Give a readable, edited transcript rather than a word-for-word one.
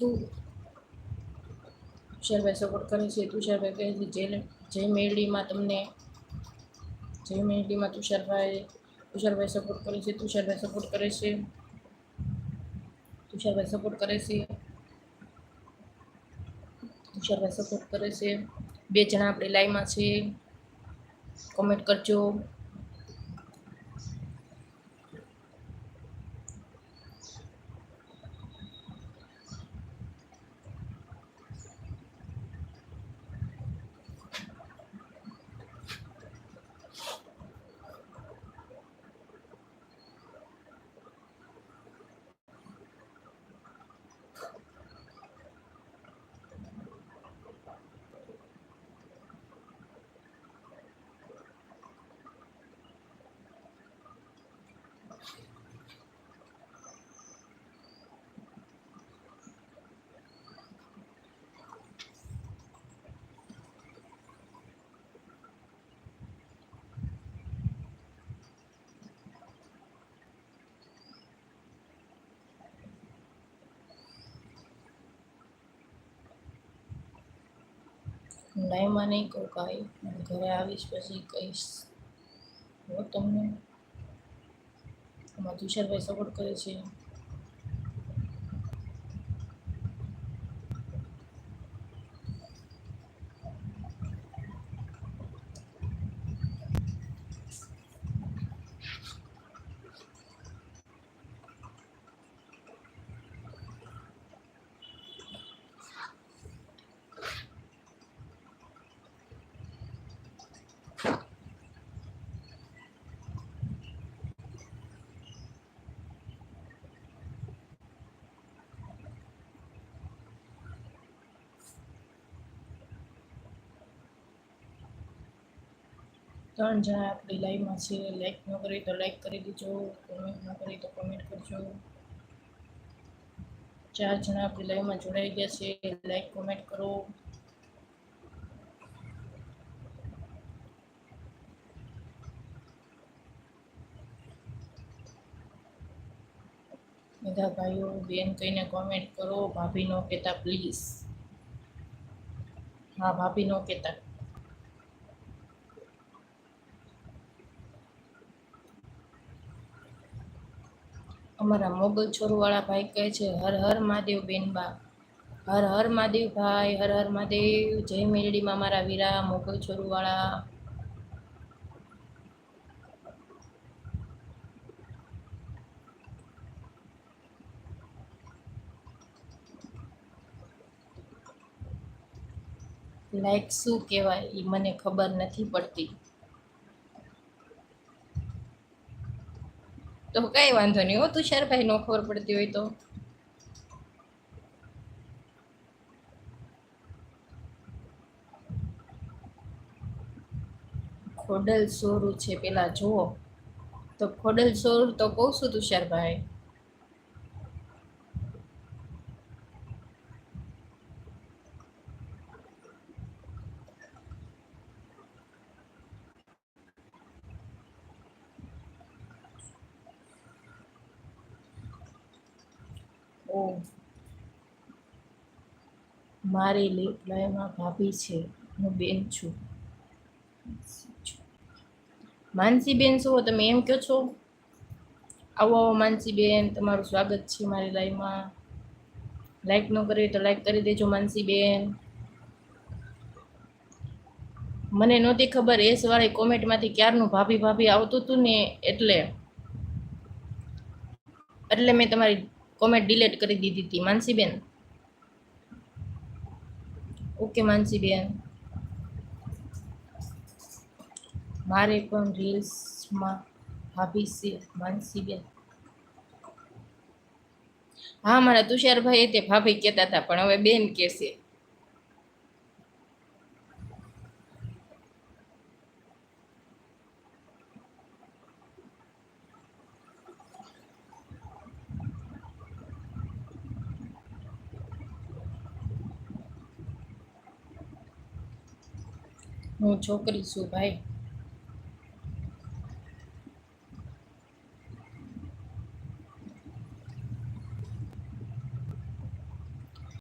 Tusharbhai support કરે છે. તુષારભાઈ કહે છે જય મેરડીમાં તમને જય મેરડીમાં તુષારભાઈ સપોર્ટ કરે છે. તુષારભાઈ સપોર્ટ કરે છે. તુષારભાઈ સપોર્ટ કરે છે. તુષારભાઈ સપોર્ટ કરે છે. 2 જણા આપણી લાઈવમાં છે. કોમેન્ટ કરજો. લાઈવમાં નહીં કહું કાંઈ, ઘરે આવીશ પછી કહીશ હો તમને. આમાં તુષારભાઈ સપોર્ટ કરે છે. ત્રણ જણા આપણી લાઈવમાં છે. લાઈક ન કરી તો લાઈક કરી દેજો. કોમેન્ટ ન કરી તો કોમેન્ટ કરજો. 4 જણા આપણી લાઈવમાં જોડાઈ ગયા છે. લાઈક કોમેન્ટ કરો. બધા ભાઈઓ બેન કહીને કોમેન્ટ કરો. ભાભી નો કહેતા પ્લીઝ. હા, ભાભી નો કહેતા. અમારા મોગલ છોરુવાળા ભાઈ કહે છે હર હર મહાદેવ બેનબા. હર હર મહાદેવ ભાઈ, હર હર મહાદેવ. જય મેરડીમાં મારા વીરા મોગલ છોરુવાળા. લાઈક શું કહેવાય એ મને ખબર નથી પડતી. તો કઈ વાંધો નહીં હો તુષારભાઈ, નો ખબર પડતી હોય તો. ખોડલ સોરું છે પેલા જુઓ તો. ખોડલ સોરું તો કહું છું તુષારભાઈ. ઓ મારી લાઈવમાં ભાભી છે, હું બેન છું. માનસીબેન છો તમે એમ કહો છો? આવો આવો માનસીબેન, તમારું સ્વાગત છે મારી લાઈવમાં. લાઈક ન કરી તો લાઈક કરી દેજો માનસીબેન. મને નહોતી ખબર એસ વાળી કોમેન્ટમાંથી ક્યારનું ભાભી ભાભી આવતું હતું ને, એટલે મેં તમારી કોમેન્ટ ડિલીટ કરી દીધી હતી માનસીબેન. ઓકે માનસીબેન. મારે પણ રીલ્સમાં ભાભી છે માનસીબેન. હા, મારા તુષારભાઈ તે ભાભી કહેતા હતા પણ હવે બેન કહેશે. હું છોકરી છું ભાઈ.